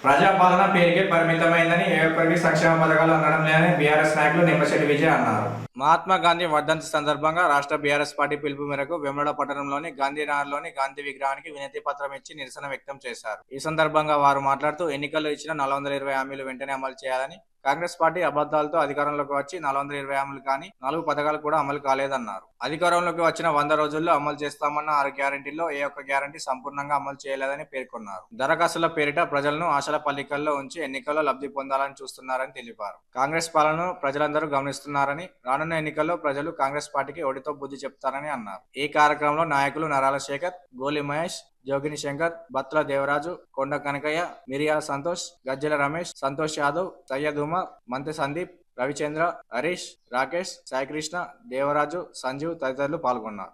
ప్రజాపాలన పేరుకే పరిమితమైందని ఏ ఒక్కరికి సంక్షేమ పథకాలు అందడం లేదని బీఆర్ఎస్ నాయకులు నిమ్మశెట్టి విజయ్ అన్నారు. మహాత్మా గాంధీ వర్ధంతి సందర్భంగా రాష్ట్ర బీఆర్ఎస్ పార్టీ పిలుపు మేరకు వేములవాడ పట్టణంలోని గాంధీనగర్లోని గాంధీ విగ్రహానికి వినతి పత్రం ఇచ్చి నిరసన వ్యక్తం చేశారు. ఈ సందర్భంగా వారు మాట్లాడుతూ ఎన్నికల్లో ఇచ్చిన 420 హామీలు వెంటనే అమలు చేయాలని, కాంగ్రెస్ పార్టీ అబద్ధాలతో అధికారంలోకి వచ్చి 420 హామీలు కానీ 4 పథకాలు కూడా అమలు కాలేదన్నారు. అధికారంలోకి వచ్చిన 100 రోజుల్లో అమలు చేస్తామన్న 6 గ్యారంటీల్లో ఏ ఒక్క గ్యారంటీ సంపూర్ణంగా అమలు చేయలేదని పేర్కొన్నారు. దరఖాస్తుల పేరిట ప్రజలను ఆశల పల్లికల్లో ఉంచి ఎన్నికల్లో లబ్ధి పొందాలని చూస్తున్నారని తెలిపారు. కాంగ్రెస్ పాలనను ప్రజలందరూ గమనిస్తున్నారని, రానున్న ఎన్నికల్లో ప్రజలు కాంగ్రెస్ పార్టీకి ఓడితో బుద్ధి చెప్తారని అన్నారు. ఈ కార్యక్రమంలో నాయకులు నరాల శేఖర్, గోలి మహేష్, జోగిని శంకర్, బత్తుల దేవరాజు, కొండ కనకయ్య, మిరియాల సంతోష్, గజ్జల రమేష్, సంతోష్ యాదవ్, సయ్యద్ ఉమర్, మంతె సందీప్, రవిచంద్ర, హరీష్, రాకేష్, సాయికృష్ణ, దేవరాజు, సంజీవ్ తదితరులు పాల్గొన్నారు.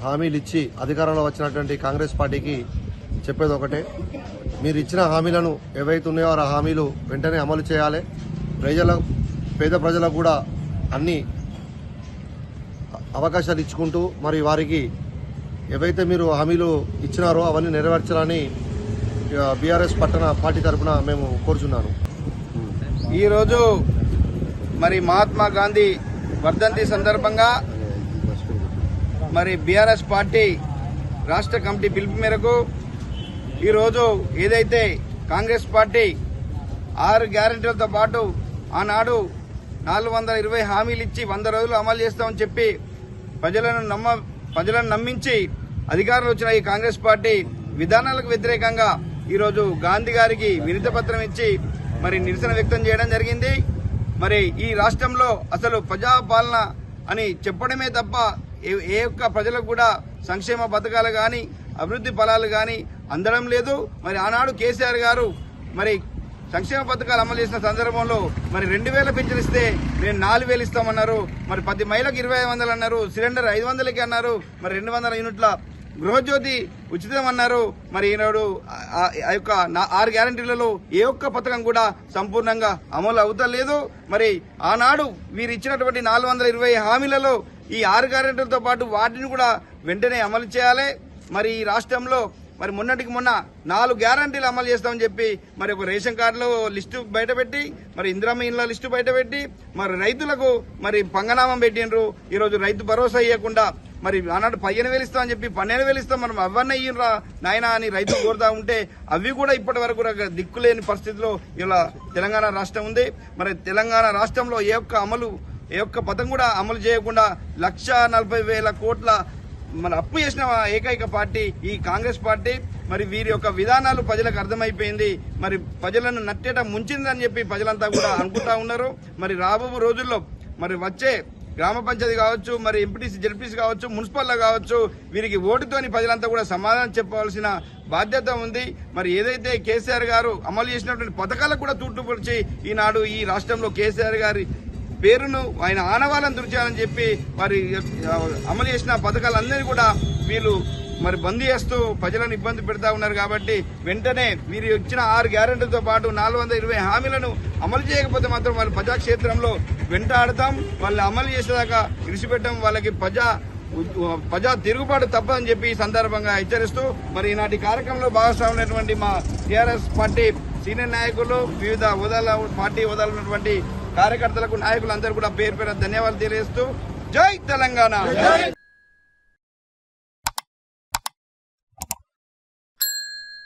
హామీలు ఇచ్చి అధికారంలో వచ్చినటువంటి కాంగ్రెస్ పార్టీకి చెప్పేది ఒకటే, మీరు ఇచ్చిన హామీలను ఏవైతే ఉన్నాయో ఆ హామీలు వెంటనే అమలు చేయాలి. పేద ప్రజలకు కూడా అన్ని అవకాశాలు ఇచ్చుకుంటూ మరి వారికి ఏవైతే మీరు హామీలు ఇచ్చినారో అవన్నీ నెరవేర్చాలని బీఆర్ఎస్ పట్టణ పార్టీ తరఫున మేము కోరుచున్నాను. ఈరోజు మరి మహాత్మా గాంధీ వర్ధంతి సందర్భంగా మరి బీఆర్ఎస్ పార్టీ రాష్ట్ర కమిటీ పిలుపు మేరకు ఈరోజు ఏదైతే కాంగ్రెస్ పార్టీ 6 గ్యారెంటీలతో పాటు ఆనాడు 420 హామీలు ఇచ్చి 100 రోజులు అమలు చేస్తామని చెప్పి ప్రజలను నమ్మించి అధికారంలో వచ్చిన ఈ కాంగ్రెస్ పార్టీ విధానాలకు వ్యతిరేకంగా ఈరోజు గాంధీ గారికి వినతి పత్రం ఇచ్చి మరి నిరసన వ్యక్తం చేయడం జరిగింది. మరి ఈ రాష్ట్రంలో అసలు ప్రజాపాలన అని చెప్పడమే తప్ప ఏ ఒక్క ప్రజలకు కూడా సంక్షేమ పథకాలు కానీ అభివృద్ధి ఫలాలు కానీ అందడం లేదు. మరి ఆనాడు కేసీఆర్ గారు మరి సంక్షేమ పథకాలు అమలు చేసిన సందర్భంలో మరి 2000 పింఛన్ ఇస్తే మేము 4000 ఇస్తామన్నారు. మరి 10 మహిళలకు 2500 అన్నారు. సిలిండర్ 500కి అన్నారు. మరి 200 యూనిట్ల గృహజ్యోతి ఉచితం అన్నారు. మరి ఈనాడు ఆ యొక్క 6 గ్యారంటీలలో ఏ ఒక్క పథకం కూడా సంపూర్ణంగా అమలు అవుతలేదు. మరి ఆనాడు వీరు ఇచ్చినటువంటి 420 హామీలలో ఈ 6 గ్యారంటీలతో పాటు వాటిని కూడా వెంటనే అమలు చేయాలి. మరి ఈ రాష్ట్రంలో మరి మొన్నటికి మొన్న 4 గ్యారంటీలు అమలు చేస్తామని చెప్పి మరి ఒక రేషన్ కార్డులో లిస్టు బయటపెట్టి, మరి ఇందిరమ్మ ఇండ్ల లిస్టు బయటపెట్టి, మరి రైతులకు మరి పంగనామం పెట్టిండ్రు. ఈరోజు రైతు భరోసా ఇవ్వకుండా మరి ఆనాడు 15,000 ఇస్తామని చెప్పి 12,000 ఇస్తాం, మనం అవన్నీ ఇయ్యరా నాయన అని రైతులు కోరుతా ఉంటే అవి కూడా ఇప్పటి వరకు దిక్కులేని పరిస్థితిలో ఇలా తెలంగాణ రాష్ట్రం ఉంది. మరి తెలంగాణ రాష్ట్రంలో ఏ ఒక్క పథకం కూడా అమలు చేయకుండా 1,40,000 కోట్ల మన అప్పు చేసిన ఏకైక పార్టీ ఈ కాంగ్రెస్ పార్టీ. మరి వీరి యొక్క విధానాలు ప్రజలకు అర్థమైపోయింది. మరి ప్రజలను నట్టేట ముంచిందని చెప్పి ప్రజలంతా కూడా అనుకుంటా ఉన్నారు. మరి రాబో రోజుల్లో మరి వచ్చే గ్రామ పంచాయతీ కావచ్చు, మరి ఎంపీటీసీ జెడ్పీసీ కావచ్చు, మున్సిపల్లో కావచ్చు, వీరికి ఓటుతోని ప్రజలంతా కూడా సమాధానం చెప్పవలసిన బాధ్యత ఉంది. మరి ఏదైతే కేసీఆర్ గారు అమలు చేసినటువంటి పథకాలకు కూడా తూట్టుపరిచి ఈనాడు ఈ రాష్ట్రంలో కేసీఆర్ గారి పేరును ఆయన ఆనవాళ్ళను తుడిచాలని చెప్పి మరి అమలు చేసిన పథకాలన్నీ కూడా వీళ్ళు మరి బంద్ చేస్తూ ప్రజలను ఇబ్బంది పెడతా ఉన్నారు. కాబట్టి వెంటనే వీరు ఇచ్చిన 6 గ్యారెంటీలతో పాటు 420 హామీలను అమలు చేయకపోతే మాత్రం వాళ్ళు ప్రజాక్షేత్రంలో వెంటాడతాం. వాళ్ళు అమలు చేసేదాకా విడిచిపెట్టడం వాళ్ళకి ప్రజా తిరుగుబాటు తప్పదని చెప్పి ఈ సందర్భంగా హెచ్చరిస్తూ మరి ఈనాటి కార్యక్రమంలో భాగస్వామైనటువంటి మా టీఆర్ఎస్ పార్టీ సీనియర్ నాయకులు, వివిధ పార్టీ హోదాలో ఉన్నటువంటి కార్యకర్తలకు, నాయకులందరూ కూడా పేరు ధన్యవాదాలు తెలియజేస్తూ జై తెలంగాణ.